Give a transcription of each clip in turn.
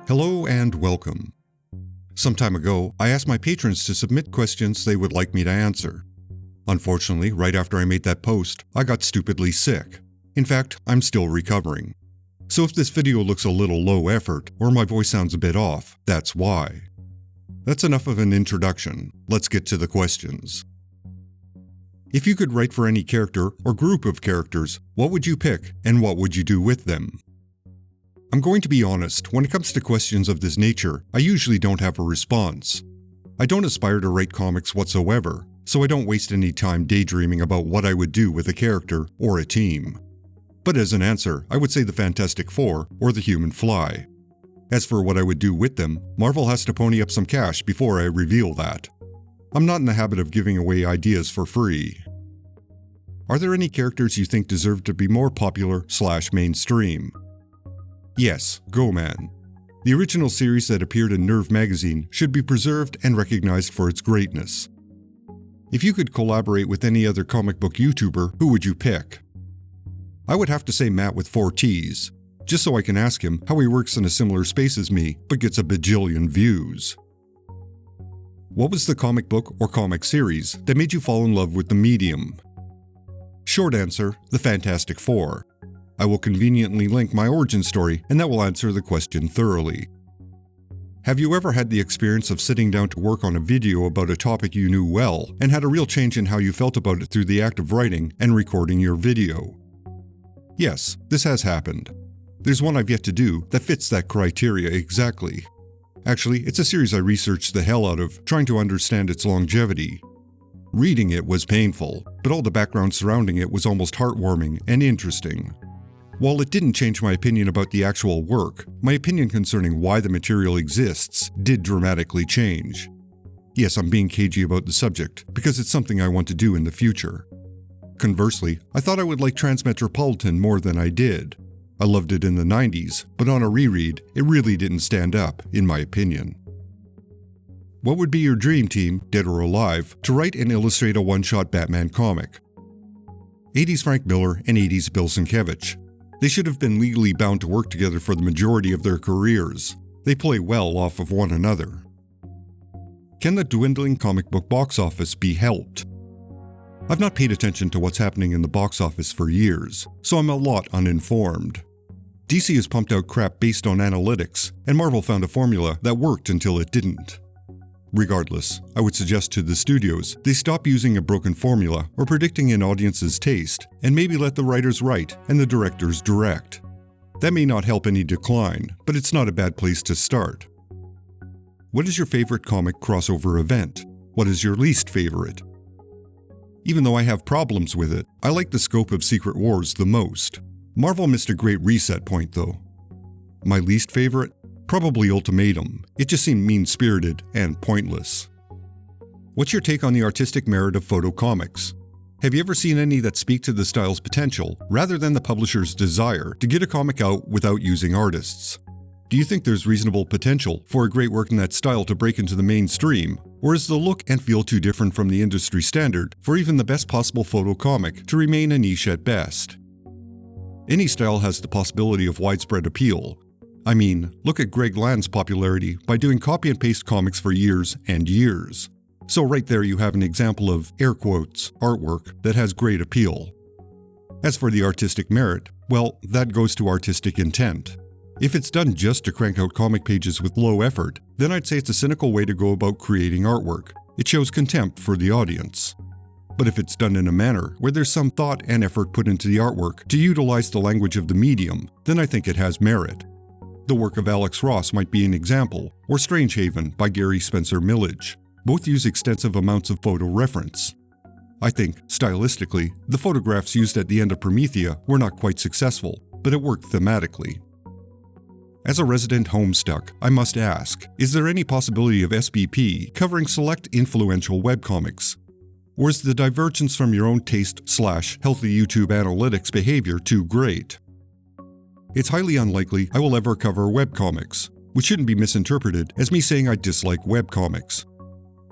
Hello and welcome. Some time ago, I asked my patrons to submit questions they would like me to answer. Unfortunately, right after I made that post, I got stupidly sick. In fact, I'm still recovering. So if this video looks a little low effort, or my voice sounds a bit off, that's why. That's enough of an introduction. Let's get to the questions. If you could write for any character or group of characters, what would you pick and what would you do with them? I'm going to be honest, when it comes to questions of this nature, I usually don't have a response. I don't aspire to write comics whatsoever, so I don't waste any time daydreaming about what I would do with a character or a team. But as an answer, I would say the Fantastic Four or the Human Fly. As for what I would do with them, Marvel has to pony up some cash before I reveal that. I'm not in the habit of giving away ideas for free. Are there any characters you think deserve to be more popular/mainstream? Yes, Go-Man. The original series that appeared in Nerve magazine should be preserved and recognized for its greatness. If you could collaborate with any other comic book YouTuber, who would you pick? I would have to say Matt with 4 T's, just so I can ask him how he works in a similar space as me, but gets a bajillion views. What was the comic book or comic series that made you fall in love with the medium? Short answer, the Fantastic Four. I will conveniently link my origin story, and that will answer the question thoroughly. Have you ever had the experience of sitting down to work on a video about a topic you knew well, and had a real change in how you felt about it through the act of writing and recording your video? Yes, this has happened. There's one I've yet to do that fits that criteria exactly. Actually, it's a series I researched the hell out of, trying to understand its longevity. Reading it was painful, but all the background surrounding it was almost heartwarming and interesting. While it didn't change my opinion about the actual work, my opinion concerning why the material exists did dramatically change. Yes, I'm being cagey about the subject, because it's something I want to do in the future. Conversely, I thought I would like Transmetropolitan more than I did. I loved it in the 90s, but on a reread, it really didn't stand up, in my opinion. What would be your dream team, dead or alive, to write and illustrate a one-shot Batman comic? 80s Frank Miller and 80s Bill Sienkiewicz. They should have been legally bound to work together for the majority of their careers. They play well off of one another. Can the dwindling comic book box office be helped? I've not paid attention to what's happening in the box office for years, so I'm a lot uninformed. DC has pumped out crap based on analytics, and Marvel found a formula that worked until it didn't. Regardless, I would suggest to the studios they stop using a broken formula or predicting an audience's taste, and maybe let the writers write and the directors direct. That may not help any decline, but it's not a bad place to start. What is your favorite comic crossover event? What is your least favorite? Even though I have problems with it, I like the scope of Secret Wars the most. Marvel missed a great reset point though. My least favorite? Probably Ultimatum. It just seemed mean-spirited and pointless. What's your take on the artistic merit of photo comics? Have you ever seen any that speak to the style's potential, rather than the publisher's desire to get a comic out without using artists? Do you think there's reasonable potential for a great work in that style to break into the mainstream, or is the look and feel too different from the industry standard for even the best possible photo comic to remain a niche at best? Any style has the possibility of widespread appeal. I mean, look at Greg Land's popularity by doing copy and paste comics for years and years. So right there you have an example of, air quotes, artwork that has great appeal. As for the artistic merit, well, that goes to artistic intent. If it's done just to crank out comic pages with low effort, then I'd say it's a cynical way to go about creating artwork. It shows contempt for the audience. But if it's done in a manner where there's some thought and effort put into the artwork to utilize the language of the medium, then I think it has merit. The work of Alex Ross might be an example, or Strangehaven by Gary Spencer Millage. Both use extensive amounts of photo reference. I think, stylistically, the photographs used at the end of Promethea were not quite successful, but it worked thematically. As a resident Homestuck, I must ask, is there any possibility of SBP covering select influential webcomics? Or is the divergence from your own taste/healthy YouTube analytics behavior too great? It's highly unlikely I will ever cover webcomics, which shouldn't be misinterpreted as me saying I dislike webcomics.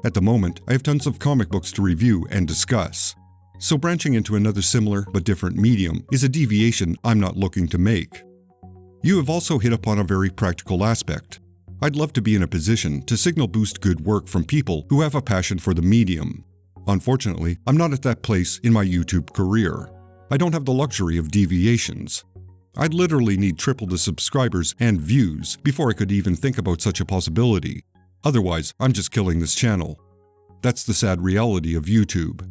At the moment, I have tons of comic books to review and discuss, so branching into another similar but different medium is a deviation I'm not looking to make. You have also hit upon a very practical aspect. I'd love to be in a position to signal boost good work from people who have a passion for the medium. Unfortunately, I'm not at that place in my YouTube career. I don't have the luxury of deviations. I'd literally need triple the subscribers and views before I could even think about such a possibility. Otherwise, I'm just killing this channel. That's the sad reality of YouTube.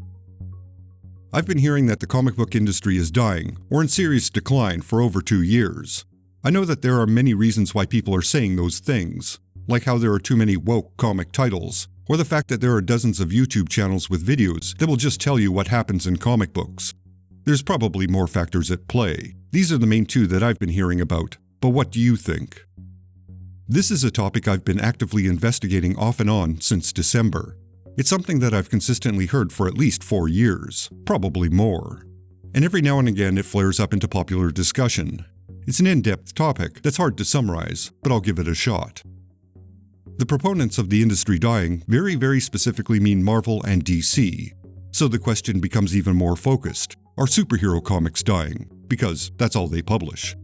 I've been hearing that the comic book industry is dying or in serious decline for over 2 years. I know that there are many reasons why people are saying those things, like how there are too many woke comic titles, or the fact that there are dozens of YouTube channels with videos that will just tell you what happens in comic books. There's probably more factors at play. These are the main 2 that I've been hearing about, but what do you think? This is a topic I've been actively investigating off and on since December. It's something that I've consistently heard for at least 4 years, probably more. And every now and again it flares up into popular discussion. It's an in-depth topic that's hard to summarize, but I'll give it a shot. The proponents of the industry dying very specifically mean Marvel and DC. So the question becomes even more focused. Are superhero comics dying? Because that's all they publish.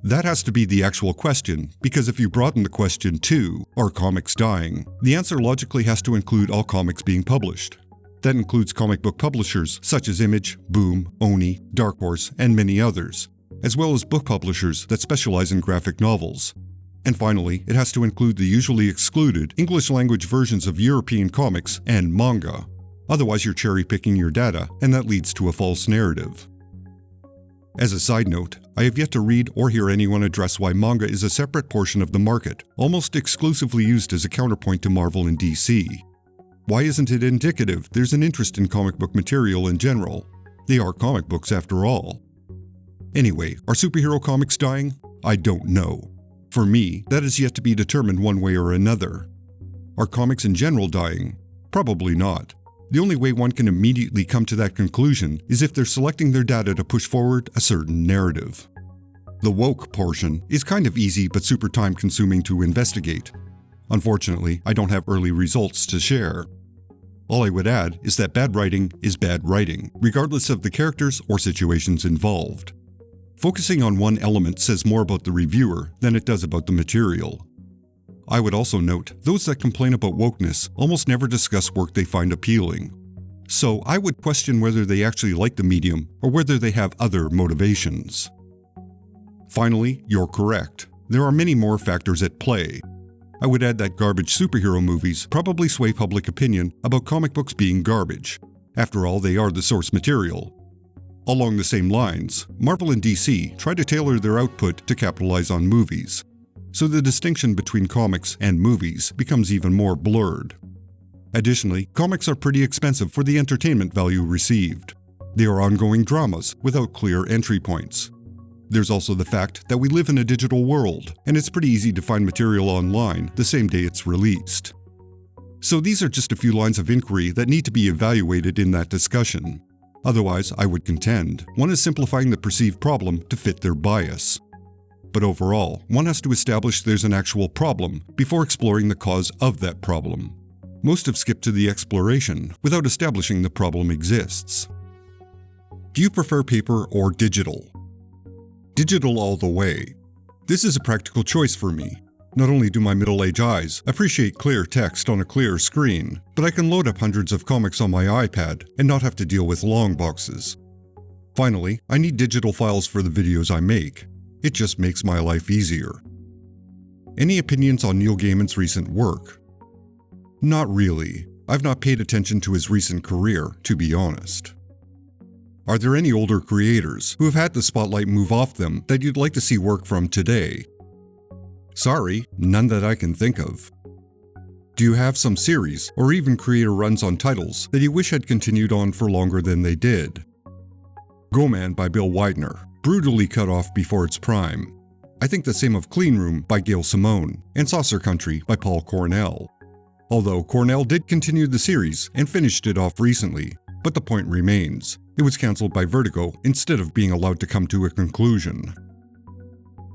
That has to be the actual question, because if you broaden the question to, are comics dying? The answer logically has to include all comics being published. That includes comic book publishers such as Image, Boom, Oni, Dark Horse, and many others, as well as book publishers that specialize in graphic novels. And finally, it has to include the usually excluded English-language versions of European comics and manga. Otherwise, you're cherry-picking your data, and that leads to a false narrative. As a side note, I have yet to read or hear anyone address why manga is a separate portion of the market, almost exclusively used as a counterpoint to Marvel and DC. Why isn't it indicative there's an interest in comic book material in general? They are comic books after all. Anyway, are superhero comics dying? I don't know. For me, that is yet to be determined one way or another. Are comics in general dying? Probably not. The only way one can immediately come to that conclusion is if they're selecting their data to push forward a certain narrative. The woke portion is kind of easy but super time-consuming to investigate. Unfortunately, I don't have early results to share. All I would add is that bad writing is bad writing, regardless of the characters or situations involved. Focusing on one element says more about the reviewer than it does about the material. I would also note, those that complain about wokeness almost never discuss work they find appealing. So I would question whether they actually like the medium or whether they have other motivations. Finally, you're correct. There are many more factors at play. I would add that garbage superhero movies probably sway public opinion about comic books being garbage. After all, they are the source material. Along the same lines, Marvel and DC try to tailor their output to capitalize on movies. So the distinction between comics and movies becomes even more blurred. Additionally, comics are pretty expensive for the entertainment value received. They are ongoing dramas without clear entry points. There's also the fact that we live in a digital world, and it's pretty easy to find material online the same day it's released. So these are just a few lines of inquiry that need to be evaluated in that discussion. Otherwise, I would contend, one is simplifying the perceived problem to fit their bias. But overall, one has to establish there's an actual problem before exploring the cause of that problem. Most have skipped to the exploration without establishing the problem exists. Do you prefer paper or digital? Digital all the way. This is a practical choice for me. Not only do my middle-aged eyes appreciate clear text on a clear screen, but I can load up hundreds of comics on my iPad and not have to deal with long boxes. Finally, I need digital files for the videos I make. It just makes my life easier. Any opinions on Neil Gaiman's recent work? Not really. I've not paid attention to his recent career, to be honest. Are there any older creators who have had the spotlight move off them that you'd like to see work from today? Sorry, none that I can think of. Do you have some series or even creator runs on titles that you wish had continued on for longer than they did? Go-Man by Bill Widener, brutally cut off before its prime. I think the same of Clean Room by Gail Simone and Saucer Country by Paul Cornell. Although Cornell did continue the series and finished it off recently, but the point remains, it was cancelled by Vertigo instead of being allowed to come to a conclusion.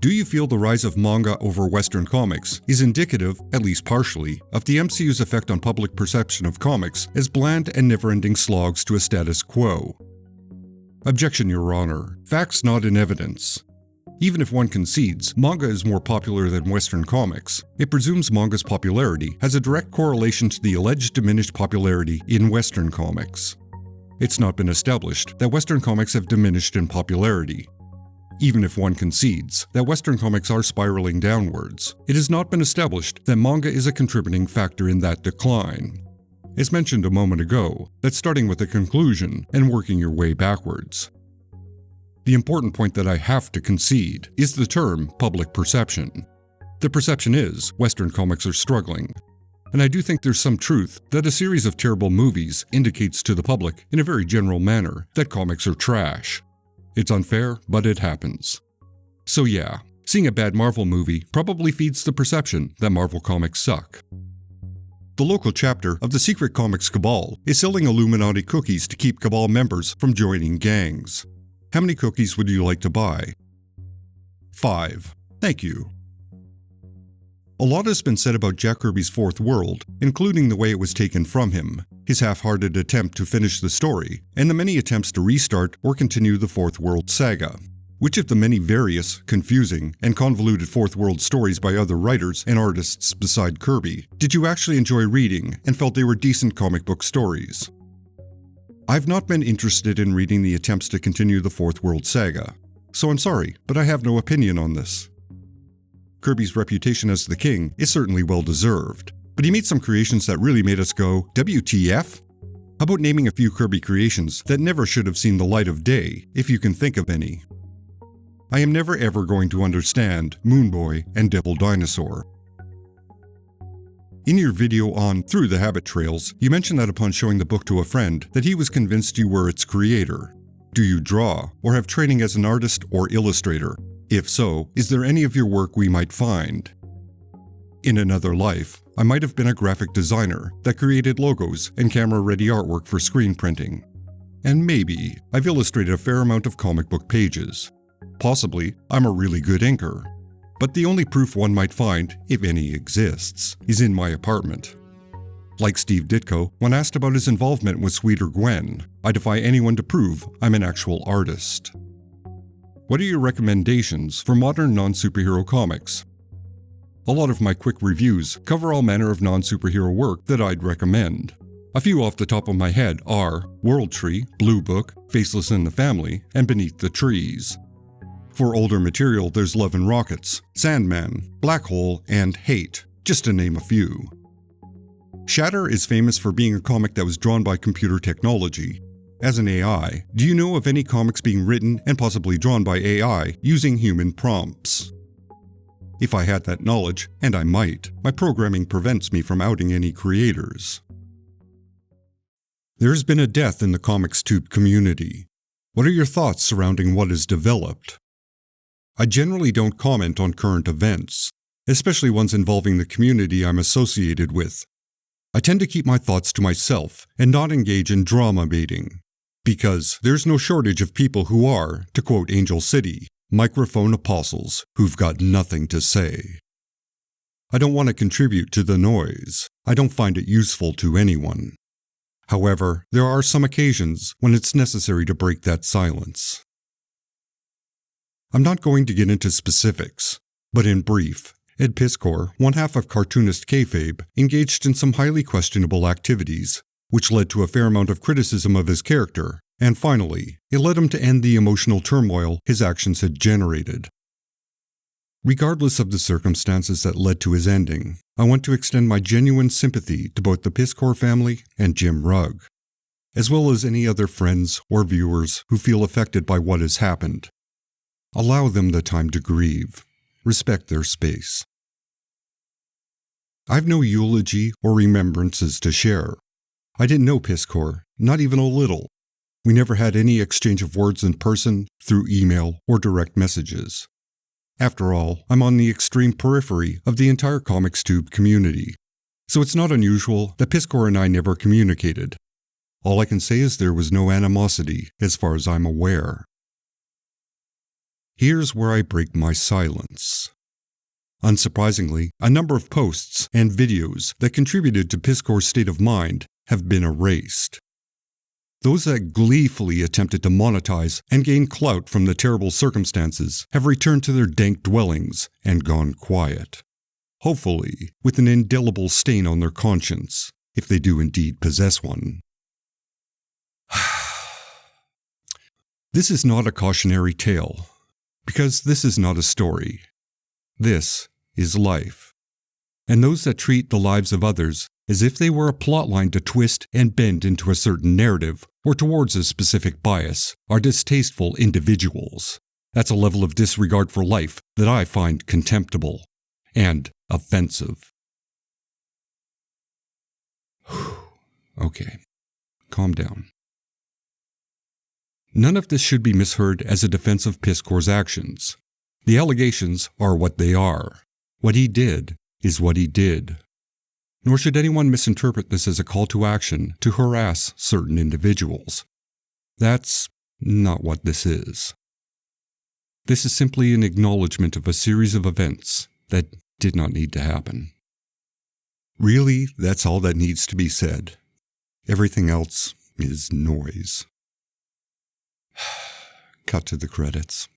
Do you feel the rise of manga over Western comics is indicative, at least partially, of the MCU's effect on public perception of comics as bland and never-ending slogs to a status quo? Objection, Your Honor. Facts not in evidence. Even if one concedes manga is more popular than Western comics, it presumes manga's popularity has a direct correlation to the alleged diminished popularity in Western comics. It's not been established that Western comics have diminished in popularity. Even if one concedes that Western comics are spiraling downwards, it has not been established that manga is a contributing factor in that decline. As mentioned a moment ago, that's starting with a conclusion and working your way backwards. The important point that I have to concede is the term public perception. The perception is Western comics are struggling. And I do think there's some truth that a series of terrible movies indicates to the public in a very general manner that comics are trash. It's unfair, but it happens. So yeah, seeing a bad Marvel movie probably feeds the perception that Marvel comics suck. The local chapter of the secret comics cabal is selling Illuminati cookies to keep cabal members from joining gangs. How many cookies would you like to buy? 5. Thank you. A lot has been said about Jack Kirby's Fourth World, including the way it was taken from him, his half-hearted attempt to finish the story, and the many attempts to restart or continue the Fourth World saga. Which of the many various, confusing, and convoluted Fourth World stories by other writers and artists beside Kirby did you actually enjoy reading and felt they were decent comic book stories? I've not been interested in reading the attempts to continue the Fourth World saga, so I'm sorry, but I have no opinion on this. Kirby's reputation as the king is certainly well-deserved, but he made some creations that really made us go, WTF? How about naming a few Kirby creations that never should have seen the light of day, if you can think of any? I am never ever going to understand Moon Boy and Devil Dinosaur. In your video on Through the Habit Trails, you mentioned that upon showing the book to a friend that he was convinced you were its creator. Do you draw, or have training as an artist or illustrator? If so, is there any of your work we might find? In another life, I might have been a graphic designer that created logos and camera-ready artwork for screen printing. And maybe I've illustrated a fair amount of comic book pages. Possibly, I'm a really good inker. But the only proof one might find, if any exists, is in my apartment. Like Steve Ditko, when asked about his involvement with Sweeter Gwen, I defy anyone to prove I'm an actual artist. What are your recommendations for modern non-superhero comics? A lot of my quick reviews cover all manner of non-superhero work that I'd recommend. A few off the top of my head are World Tree, Blue Book, Faceless in the Family, and Beneath the Trees. For older material, there's Love and Rockets, Sandman, Black Hole, and Hate, just to name a few. Shatter is famous for being a comic that was drawn by computer technology. As an AI, do you know of any comics being written and possibly drawn by AI using human prompts? If I had that knowledge, and I might, my programming prevents me from outing any creators. There's been a death in the ComicsTube community. What are your thoughts surrounding what is developed? I generally don't comment on current events, especially ones involving the community I'm associated with. I tend to keep my thoughts to myself and not engage in drama baiting, because there's no shortage of people who are, to quote Angel City, microphone apostles who've got nothing to say. I don't want to contribute to the noise. I don't find it useful to anyone. However, there are some occasions when it's necessary to break that silence. I'm not going to get into specifics, but in brief, Ed Piskor, one half of cartoonist kayfabe, engaged in some highly questionable activities, which led to a fair amount of criticism of his character, and finally, it led him to end the emotional turmoil his actions had generated. Regardless of the circumstances that led to his ending, I want to extend my genuine sympathy to both the Piskor family and Jim Rugg, as well as any other friends or viewers who feel affected by what has happened. Allow them the time to grieve. Respect their space. I've no eulogy or remembrances to share. I didn't know Piskor, not even a little. We never had any exchange of words in person, through email, or direct messages. After all, I'm on the extreme periphery of the entire ComicsTube community, so it's not unusual that Piskor and I never communicated. All I can say is there was no animosity, as far as I'm aware. Here's where I break my silence. Unsurprisingly, a number of posts and videos that contributed to Piskor's state of mind have been erased. Those that gleefully attempted to monetize and gain clout from the terrible circumstances have returned to their dank dwellings and gone quiet. Hopefully, with an indelible stain on their conscience, if they do indeed possess one. This is not a cautionary tale, because this is not a story. This is life. And those that treat the lives of others as if they were a plotline to twist and bend into a certain narrative or towards a specific bias are distasteful individuals. That's a level of disregard for life that I find contemptible and offensive. Okay, calm down. None of this should be misheard as a defense of Piskor's actions. The allegations are what they are. What he did is what he did. Nor should anyone misinterpret this as a call to action to harass certain individuals. That's not what this is. This is simply an acknowledgement of a series of events that did not need to happen. Really, that's all that needs to be said. Everything else is noise. Cut to the credits.